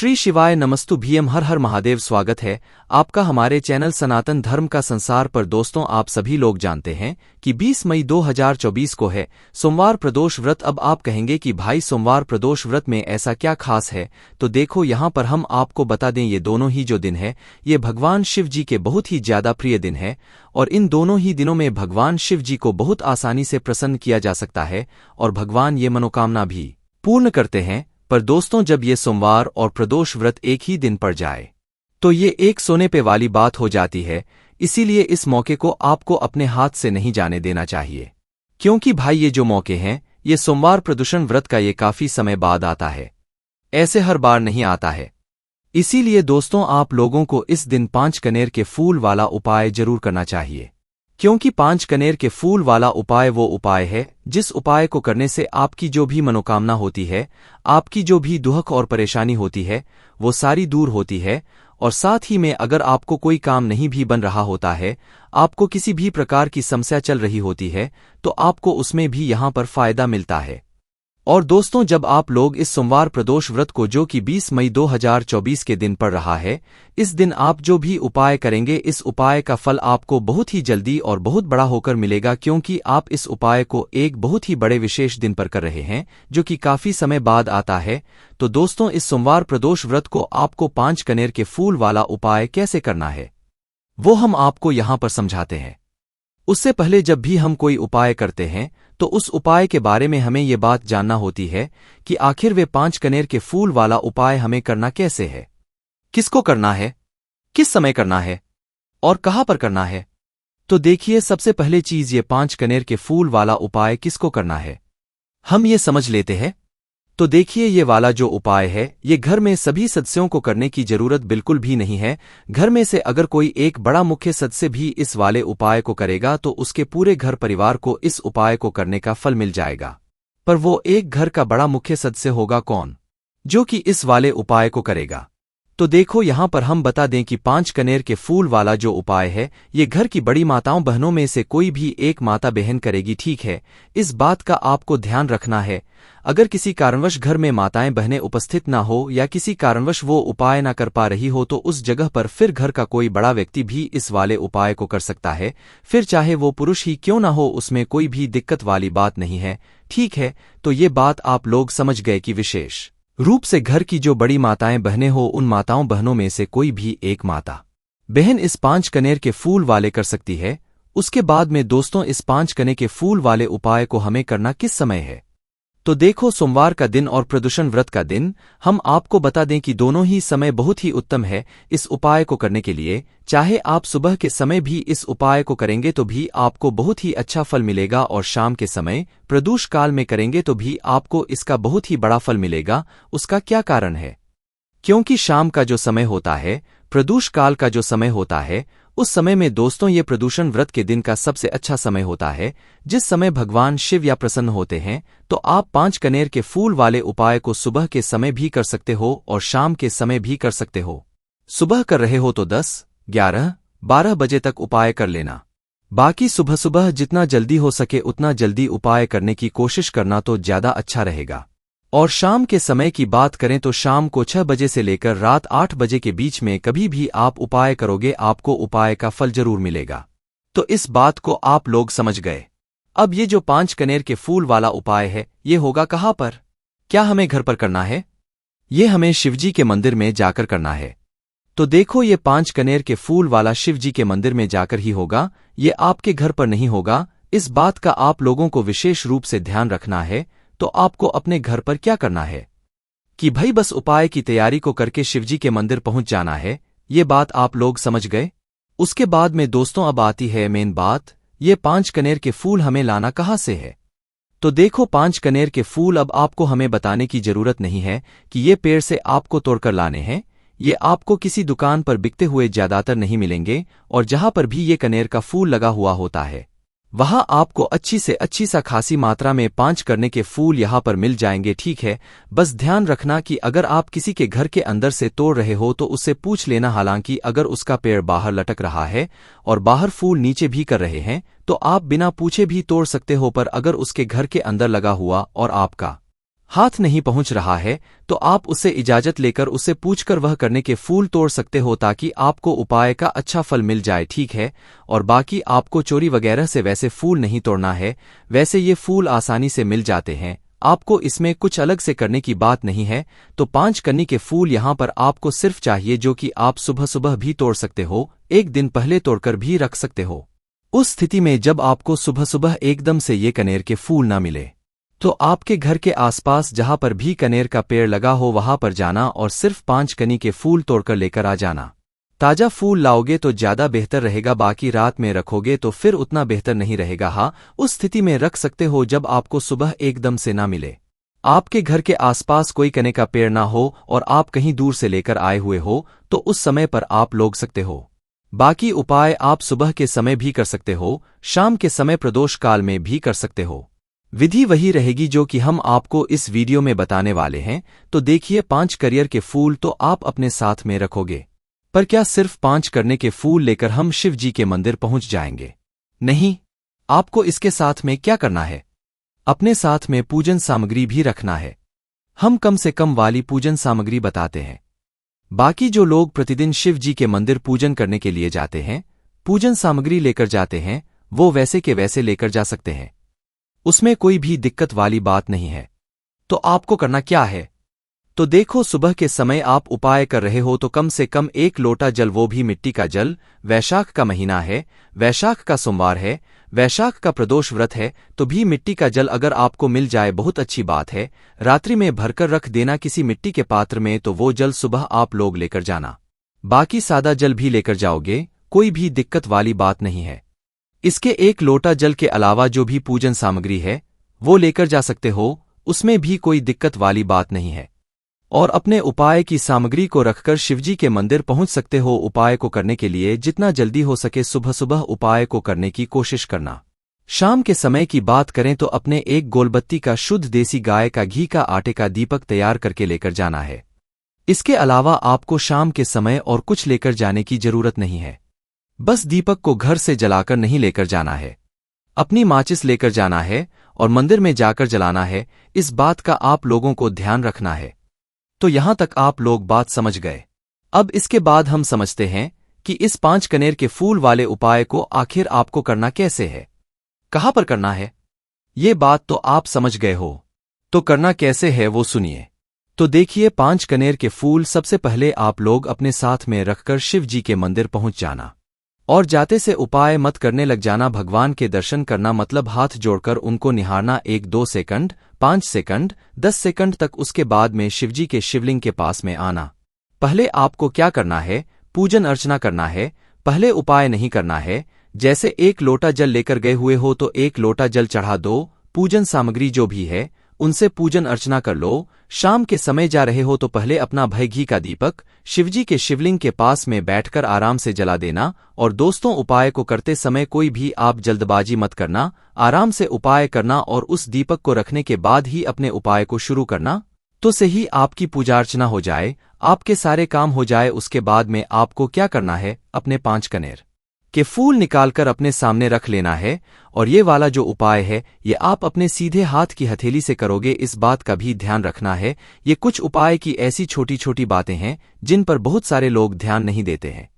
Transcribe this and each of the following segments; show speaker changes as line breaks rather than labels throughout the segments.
श्री शिवाय नमस्तु भीम हर हर महादेव। स्वागत है आपका हमारे चैनल सनातन धर्म का संसार पर। दोस्तों, आप सभी लोग जानते हैं कि 20 मई 2024 को है सोमवार प्रदोष व्रत। अब आप कहेंगे कि भाई सोमवार प्रदोष व्रत में ऐसा क्या खास है, तो देखो यहाँ पर हम आपको बता दें, ये दोनों ही जो दिन है ये भगवान शिव जी के बहुत ही ज्यादा प्रिय दिन है और इन दोनों ही दिनों में भगवान शिव जी को बहुत आसानी से प्रसन्न किया जा सकता है और भगवान ये मनोकामना भी पूर्ण करते हैं। पर दोस्तों, जब ये सोमवार और प्रदोष व्रत एक ही दिन पड़ जाए तो ये एक सोने पे वाली बात हो जाती है। इसीलिए इस मौके को आपको अपने हाथ से नहीं जाने देना चाहिए, क्योंकि भाई ये जो मौके हैं ये सोमवार प्रदोषण व्रत का ये काफी समय बाद आता है, ऐसे हर बार नहीं आता है। इसीलिए दोस्तों, आप लोगों को इस दिन 5 कनेर के फूल वाला उपाय जरूर करना चाहिए, क्योंकि 5 कनेर के फूल वाला उपाय वो उपाय है जिस उपाय को करने से आपकी जो भी मनोकामना होती है, आपकी जो भी दुख और परेशानी होती है, वो सारी दूर होती है। और साथ ही में अगर आपको कोई काम नहीं भी बन रहा होता है, आपको किसी भी प्रकार की समस्या चल रही होती है, तो आपको उसमें भी यहाँ पर फायदा मिलता है। और दोस्तों, जब आप लोग इस सोमवार प्रदोष व्रत को, जो कि 20 मई 2024 के दिन पड़ रहा है, इस दिन आप जो भी उपाय करेंगे, इस उपाय का फल आपको बहुत ही जल्दी और बहुत बड़ा होकर मिलेगा, क्योंकि आप इस उपाय को एक बहुत ही बड़े विशेष दिन पर कर रहे हैं जो कि काफी समय बाद आता है। तो दोस्तों, इस सोमवार प्रदोष व्रत को आपको 5 कनेर के फूल वाला उपाय कैसे करना है वो हम आपको यहाँ पर समझाते हैं। उससे पहले जब भी हम कोई उपाय करते हैं तो उस उपाय के बारे में हमें ये बात जानना होती है कि आखिर वे 5 कनेर के फूल वाला उपाय हमें करना कैसे है, किसको करना है, किस समय करना है और कहाँ पर करना है। तो देखिए, सबसे पहले चीज ये 5 कनेर के फूल वाला उपाय किसको करना है हम ये समझ लेते हैं। तो देखिए, ये वाला जो उपाय है ये घर में सभी सदस्यों को करने की जरूरत बिल्कुल भी नहीं है। घर में से अगर कोई एक बड़ा मुख्य सदस्य भी इस वाले उपाय को करेगा तो उसके पूरे घर परिवार को इस उपाय को करने का फल मिल जाएगा। पर वो एक घर का बड़ा मुख्य सदस्य होगा कौन, जो कि इस वाले उपाय को करेगा? तो देखो, यहाँ पर हम बता दें कि 5 कनेर के फूल वाला जो उपाय है ये घर की बड़ी माताओं बहनों में से कोई भी एक माता बहन करेगी, ठीक है। इस बात का आपको ध्यान रखना है, अगर किसी कारणवश घर में माताएं बहनें उपस्थित ना हो या किसी कारणवश वो उपाय ना कर पा रही हो तो उस जगह पर फिर घर का कोई बड़ा व्यक्ति भी इस वाले उपाय को कर सकता है। फिर चाहे वो पुरुष ही क्यों ना हो, उसमें कोई भी दिक्कत वाली बात नहीं है, ठीक है। तो ये बात आप लोग समझ गए कि विशेष रूप से घर की जो बड़ी माताएं बहनें हो, उन माताओं बहनों में से कोई भी एक माता बहन इस 5 कनेर के फूल वाले कर सकती है। उसके बाद में दोस्तों, इस 5 कनेर के फूल वाले उपाय को हमें करना किस समय है? तो देखो, सोमवार का दिन और प्रदोषण व्रत का दिन हम आपको बता दें कि दोनों ही समय बहुत ही उत्तम है इस उपाय को करने के लिए। चाहे आप सुबह के समय भी इस उपाय को करेंगे तो भी आपको बहुत ही अच्छा फल मिलेगा, और शाम के समय प्रदोष काल में करेंगे तो भी आपको इसका बहुत ही बड़ा फल मिलेगा। उसका क्या कारण है? क्योंकि शाम का जो समय होता है, प्रदोष काल का जो समय होता है, उस समय में दोस्तों ये प्रदोषण व्रत के दिन का सबसे अच्छा समय होता है, जिस समय भगवान शिव या प्रसन्न होते हैं। तो आप 5 कनेर के फूल वाले उपाय को सुबह के समय भी कर सकते हो और शाम के समय भी कर सकते हो। सुबह कर रहे हो तो 10, 11, 12 बजे तक उपाय कर लेना। बाकी सुबह सुबह जितना जल्दी हो सके उतना जल्दी उपाय करने की कोशिश करना तो ज्यादा अच्छा रहेगा। और शाम के समय की बात करें तो शाम को 6 बजे से लेकर रात 8 बजे के बीच में कभी भी आप उपाय करोगे, आपको उपाय का फल जरूर मिलेगा। तो इस बात को आप लोग समझ गए। अब ये जो 5 कनेर के फूल वाला उपाय है ये होगा कहाँ पर? क्या हमें घर पर करना है? ये हमें शिवजी के मंदिर में जाकर करना है। तो देखो, ये 5 कनेर के फूल वाला शिवजी के मंदिर में जाकर ही होगा, ये आपके घर पर नहीं होगा। इस बात का आप लोगों को विशेष रूप से ध्यान रखना है। तो आपको अपने घर पर क्या करना है कि भाई बस उपाय की तैयारी को करके शिवजी के मंदिर पहुंच जाना है। ये बात आप लोग समझ गए। उसके बाद में दोस्तों अब आती है मेन बात, ये 5 कनेर के फूल हमें लाना कहाँ से है? तो देखो, 5 कनेर के फूल अब आपको हमें बताने की जरूरत नहीं है कि ये पेड़ से आपको तोड़कर लाने हैं। ये आपको किसी दुकान पर बिकते हुए ज्यादातर नहीं मिलेंगे, और जहां पर भी ये कनेर का फूल लगा हुआ होता है वहां आपको अच्छी से अच्छी सा खासी मात्रा में 5 कनेर के फूल यहां पर मिल जाएंगे, ठीक है। बस ध्यान रखना कि अगर आप किसी के घर के अंदर से तोड़ रहे हो तो उससे पूछ लेना, हालांकि अगर उसका पेड़ बाहर लटक रहा है और बाहर फूल नीचे भी कर रहे हैं तो आप बिना पूछे भी तोड़ सकते हो। पर अगर उसके घर के अंदर लगा हुआ और आपका हाथ नहीं पहुंच रहा है तो आप उससे इजाजत लेकर उससे पूछकर वह करने के फूल तोड़ सकते हो ताकि आपको उपाय का अच्छा फल मिल जाए, ठीक है। और बाकी आपको चोरी वगैरह से वैसे फूल नहीं तोड़ना है, वैसे ये फूल आसानी से मिल जाते हैं, आपको इसमें कुछ अलग से करने की बात नहीं है। तो 5 कन्नी के फूल यहाँ पर आपको सिर्फ चाहिए, जो कि आप सुबह सुबह भी तोड़ सकते हो, एक दिन पहले तोड़कर भी रख सकते हो। उस स्थिति में जब आपको सुबह सुबह एकदम से ये कनेर के फूल ना मिले तो आपके घर के आसपास जहां पर भी कनेर का पेड़ लगा हो वहां पर जाना और सिर्फ 5 कनी के फूल तोड़कर लेकर आ जाना। ताजा फूल लाओगे तो ज्यादा बेहतर रहेगा, बाकी रात में रखोगे तो फिर उतना बेहतर नहीं रहेगा। हाँ, उस स्थिति में रख सकते हो जब आपको सुबह एकदम से ना मिले, आपके घर के आसपास कोई कने का पेड़ ना हो और आप कहीं दूर से लेकर आए हुए हो, तो उस समय पर आप लोग सकते हो। बाकी उपाय आप सुबह के समय भी कर सकते हो, शाम के समय प्रदोष काल में भी कर सकते हो। विधि वही रहेगी जो कि हम आपको इस वीडियो में बताने वाले हैं। तो देखिए, 5 करियर के फूल तो आप अपने साथ में रखोगे, पर क्या सिर्फ 5 करने के फूल लेकर हम शिव जी के मंदिर पहुंच जाएंगे? नहीं, आपको इसके साथ में क्या करना है, अपने साथ में पूजन सामग्री भी रखना है। हम कम से कम वाली पूजन सामग्री बताते हैं। बाकी जो लोग प्रतिदिन शिव जी के मंदिर पूजन करने के लिए जाते हैं, पूजन सामग्री लेकर जाते हैं, वो वैसे के वैसे लेकर जा सकते हैं, उसमें कोई भी दिक्कत वाली बात नहीं है। तो आपको करना क्या है? तो देखो, सुबह के समय आप उपाय कर रहे हो तो कम से कम 1 लोटा जल, वो भी मिट्टी का जल, वैशाख का महीना है, वैशाख का सोमवार है, वैशाख का प्रदोष व्रत है, तो भी मिट्टी का जल अगर आपको मिल जाए बहुत अच्छी बात है। रात्रि में भरकर रख देना किसी मिट्टी के पात्र में, तो वो जल सुबह आप लोग लेकर जाना। बाकी सादा जल भी लेकर जाओगे, कोई भी दिक्कत वाली बात नहीं है। इसके 1 लोटा जल के अलावा जो भी पूजन सामग्री है वो लेकर जा सकते हो, उसमें भी कोई दिक्कत वाली बात नहीं है। और अपने उपाय की सामग्री को रखकर शिवजी के मंदिर पहुंच सकते हो। उपाय को करने के लिए जितना जल्दी हो सके सुबह सुबह उपाय को करने की कोशिश करना। शाम के समय की बात करें तो अपने 1 गोलबत्ती का शुद्ध देसी गाय का घी का आटे का दीपक तैयार करके लेकर जाना है। इसके अलावा आपको शाम के समय और कुछ लेकर जाने की जरूरत नहीं है। बस दीपक को घर से जलाकर नहीं लेकर जाना है, अपनी माचिस लेकर जाना है और मंदिर में जाकर जलाना है। इस बात का आप लोगों को ध्यान रखना है। तो यहां तक आप लोग बात समझ गए। अब इसके बाद हम समझते हैं कि इस 5 कनेर के फूल वाले उपाय को आखिर आपको करना कैसे है, कहां पर करना है। ये बात तो आप समझ गए हो, तो करना कैसे है वो सुनिए। तो देखिए, 5 कनेर के फूल सबसे पहले आप लोग अपने साथ में रखकर शिव जी के मंदिर पहुंच जाना और जाते से उपाय मत करने लग जाना। भगवान के दर्शन करना मतलब हाथ जोड़कर उनको निहारना 1-2 सेकंड, 5 सेकंड, 10 सेकंड तक। उसके बाद में शिवजी के शिवलिंग के पास में आना। पहले आपको क्या करना है, पूजन अर्चना करना है, पहले उपाय नहीं करना है। जैसे 1 लोटा जल लेकर गए हुए हो तो 1 लोटा जल चढ़ा दो, पूजन सामग्री जो भी है उनसे पूजन अर्चना कर लो। शाम के समय जा रहे हो तो पहले अपना भय घी का दीपक शिवजी के शिवलिंग के पास में बैठकर आराम से जला देना। और दोस्तों, उपाय को करते समय कोई भी आप जल्दबाजी मत करना, आराम से उपाय करना और उस दीपक को रखने के बाद ही अपने उपाय को शुरू करना, तो से ही आपकी पूजा अर्चना हो जाए, आपके सारे काम हो जाए। उसके बाद में आपको क्या करना है, अपने 5 कनेर के फूल निकालकर अपने सामने रख लेना है। और ये वाला जो उपाय है ये आप अपने सीधे हाथ की हथेली से करोगे। इस बात का भी ध्यान रखना है, ये कुछ उपाय की ऐसी छोटी छोटी बातें हैं जिन पर बहुत सारे लोग ध्यान नहीं देते हैं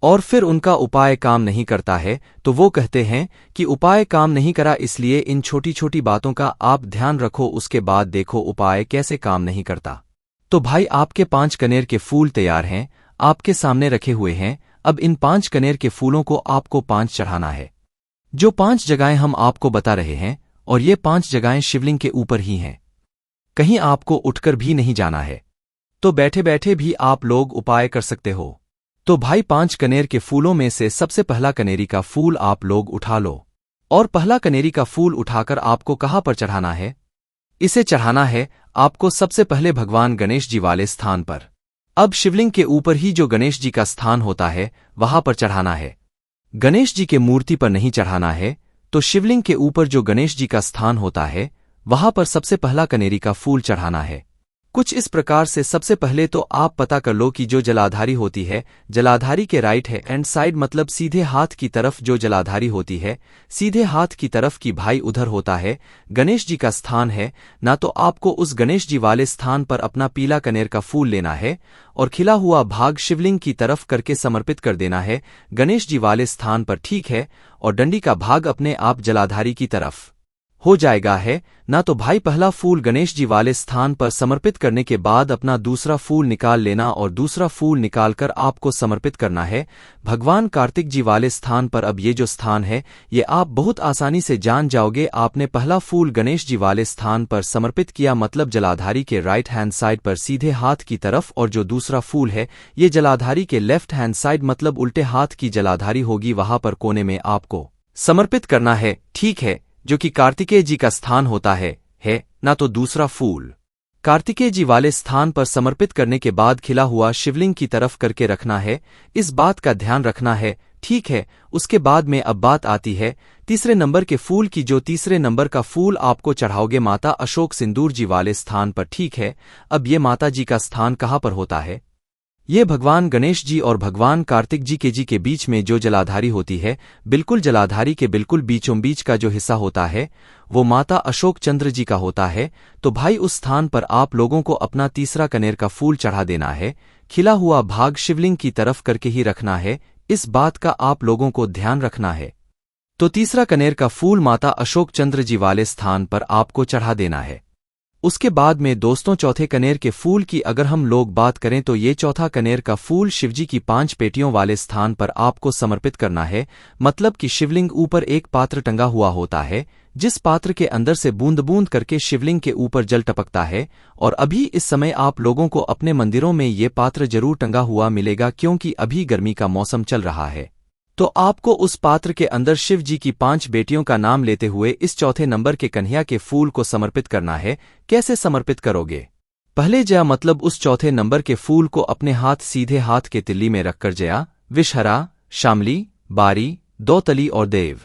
और फिर उनका उपाय काम नहीं करता है, तो वो कहते हैं कि उपाय काम नहीं करा। इसलिए इन छोटी छोटी बातों का आप ध्यान रखो, उसके बाद देखो उपाय कैसे काम नहीं करता। तो भाई, आपके 5 कनेर के फूल तैयार हैं, आपके सामने रखे हुए हैं। अब इन 5 कनेर के फूलों को आपको 5 चढ़ाना है। जो 5 जगहें हम आपको बता रहे हैं, और ये 5 जगहें शिवलिंग के ऊपर ही हैं, कहीं आपको उठकर भी नहीं जाना है, तो बैठे बैठे भी आप लोग उपाय कर सकते हो। तो भाई, 5 कनेर के फूलों में से सबसे पहला कनेरी का फूल आप लोग उठा लो और पहला कनेरी का फूल उठाकर आपको कहां पर चढ़ाना है, इसे चढ़ाना है आपको सबसे पहले भगवान गणेश जी वाले स्थान पर। अब शिवलिंग के ऊपर ही जो गणेश जी का स्थान होता है वहां पर चढ़ाना है, गणेश जी के मूर्ति पर नहीं चढ़ाना है। तो शिवलिंग के ऊपर जो गणेश जी का स्थान होता है वहां पर सबसे पहला कनेरी का फूल चढ़ाना है। कुछ इस प्रकार से सबसे पहले तो आप पता कर लो कि जो जलाधारी होती है, जलाधारी के राइट हैंड साइड मतलब सीधे हाथ की तरफ जो जलाधारी होती है, सीधे हाथ की तरफ की भाई उधर होता है, गणेश जी का स्थान है ना। तो आपको उस गणेश जी वाले स्थान पर अपना पीला कनेर का फूल लेना है और खिला हुआ भाग शिवलिंग की तरफ करके समर्पित कर देना है गणेश जी वाले स्थान पर, ठीक है। और डंडी का भाग अपने आप जलाधारी की तरफ हो जाएगा है ना। तो भाई पहला फूल गणेश जी वाले स्थान पर समर्पित करने के बाद अपना दूसरा फूल निकाल लेना और दूसरा फूल निकालकर आपको समर्पित करना है भगवान कार्तिक जी वाले स्थान पर। अब ये जो स्थान है ये आप बहुत आसानी से जान जाओगे। आपने पहला फूल गणेश जी वाले स्थान पर समर्पित किया मतलब जलाधारी के राइट हैंड साइड पर सीधे हाथ की तरफ, और जो दूसरा फूल है ये जलाधारी के लेफ्ट हैंड साइड मतलब उल्टे हाथ की जलाधारी होगी, वहां पर कोने में आपको समर्पित करना है, ठीक है, जो कि कार्तिकेय जी का स्थान होता है ना। तो दूसरा फूल कार्तिकेय जी वाले स्थान पर समर्पित करने के बाद खिला हुआ शिवलिंग की तरफ करके रखना है, इस बात का ध्यान रखना है, ठीक है। उसके बाद में अब बात आती है तीसरे नंबर के फूल की। जो तीसरे नंबर का फूल आपको चढ़ाओगे माता अशोक सिंदूर जी वाले स्थान पर, ठीक है। अब ये माता जी का स्थान कहाँ पर होता है? ये भगवान गणेश जी और भगवान कार्तिक जी के बीच में जो जलाधारी होती है, बिल्कुल जलाधारी के बिल्कुल बीचों बीच का जो हिस्सा होता है वो माता अशोक चंद्र जी का होता है। तो भाई उस स्थान पर आप लोगों को अपना तीसरा कनेर का फूल चढ़ा देना है, खिला हुआ भाग शिवलिंग की तरफ करके ही रखना है, इस बात का आप लोगों को ध्यान रखना है। तो तीसरा कनेर का फूल माता अशोक चंद्र जी वाले स्थान पर आपको चढ़ा देना है। उसके बाद में दोस्तों चौथे कनेर के फूल की अगर हम लोग बात करें तो ये चौथा कनेर का फूल शिवजी की 5 पेटियों वाले स्थान पर आपको समर्पित करना है। मतलब कि शिवलिंग ऊपर एक पात्र टंगा हुआ होता है, जिस पात्र के अंदर से बूंद बूंद करके शिवलिंग के ऊपर जल टपकता है। और अभी इस समय आप लोगों को अपने मंदिरों में ये पात्र जरूर टंगा हुआ मिलेगा, क्योंकि अभी गर्मी का मौसम चल रहा है। तो आपको उस पात्र के अंदर शिव जी की 5 बेटियों का नाम लेते हुए इस चौथे नंबर के कन्हैया के फूल को समर्पित करना है। कैसे समर्पित करोगे? पहले जया मतलब उस चौथे नंबर के फूल को अपने हाथ सीधे हाथ के तिल्ली में रखकर जया, विषहरा, शामली, बारी, दौतली और देव,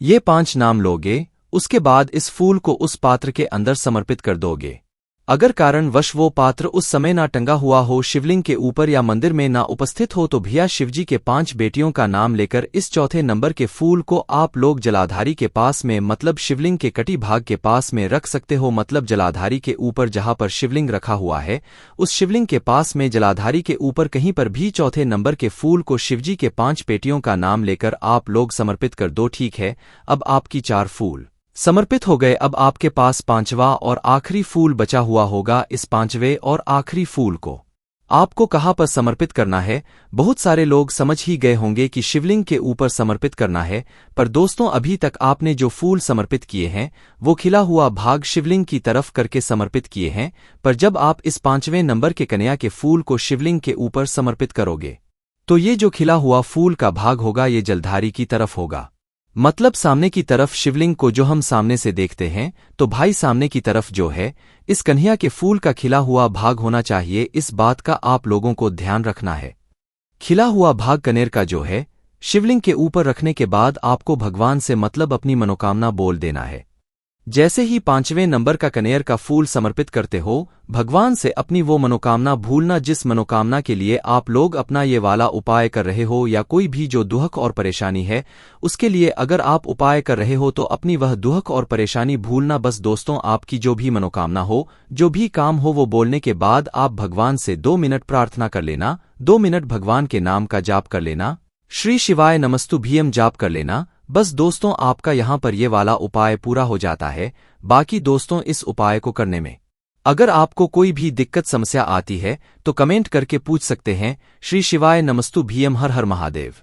ये 5 नाम लोगे। उसके बाद इस फूल को उस पात्र के अंदर समर्पित कर दोगे। अगर कारणवश वो पात्र उस समय ना टंगा हुआ हो, शिवलिंग के ऊपर या मंदिर में ना उपस्थित हो, तो भैया शिवजी के 5 बेटियों का नाम लेकर इस चौथे नंबर के फूल को आप लोग जलाधारी के पास में मतलब शिवलिंग के कटी भाग के पास में रख सकते हो। मतलब जलाधारी के ऊपर जहां पर शिवलिंग रखा हुआ है उस शिवलिंग के पास में जलाधारी के ऊपर कहीं पर भी चौथे नंबर के फूल को शिवजी के 5 पेटियों का नाम लेकर आप लोग समर्पित कर दो, ठीक है। अब आपकी 4 फूल समर्पित हो गए। अब आपके पास 5वां और आखिरी फूल बचा हुआ होगा। इस 5वें और आखिरी फूल को आपको कहां पर समर्पित करना है? बहुत सारे लोग समझ ही गए होंगे कि शिवलिंग के ऊपर समर्पित करना है, पर दोस्तों अभी तक आपने जो फूल समर्पित किए हैं वो खिला हुआ भाग शिवलिंग की तरफ करके समर्पित किए हैं। पर जब आप इस 5वें नंबर के कन्या के फूल को शिवलिंग के ऊपर समर्पित करोगे तो ये जो खिला हुआ फूल का भाग होगा ये जलधारी की तरफ होगा, मतलब सामने की तरफ शिवलिंग को जो हम सामने से देखते हैं। तो भाई सामने की तरफ जो है इस कन्हैया के फूल का खिला हुआ भाग होना चाहिए, इस बात का आप लोगों को ध्यान रखना है। खिला हुआ भाग कनेर का जो है शिवलिंग के ऊपर रखने के बाद आपको भगवान से मतलब अपनी मनोकामना बोल देना है। जैसे ही 5वें नंबर का कनेर का फूल समर्पित करते हो भगवान से अपनी वो मनोकामना भूलना जिस मनोकामना के लिए आप लोग अपना ये वाला उपाय कर रहे हो, या कोई भी जो दुख और परेशानी है उसके लिए अगर आप उपाय कर रहे हो तो अपनी वह दुख और परेशानी भूलना। बस दोस्तों आपकी जो भी मनोकामना हो, जो भी काम हो, वो बोलने के बाद आप भगवान से 2 मिनट प्रार्थना कर लेना। 2 मिनट भगवान के नाम का जाप कर लेना, श्री शिवाय नमस्तुभ्यम जाप कर लेना। बस दोस्तों आपका यहाँ पर ये वाला उपाय पूरा हो जाता है। बाकी दोस्तों इस उपाय को करने में अगर आपको कोई भी दिक्कत समस्या आती है तो कमेंट करके पूछ सकते हैं। श्री शिवाय नमस्तुभ्यम, हर हर महादेव।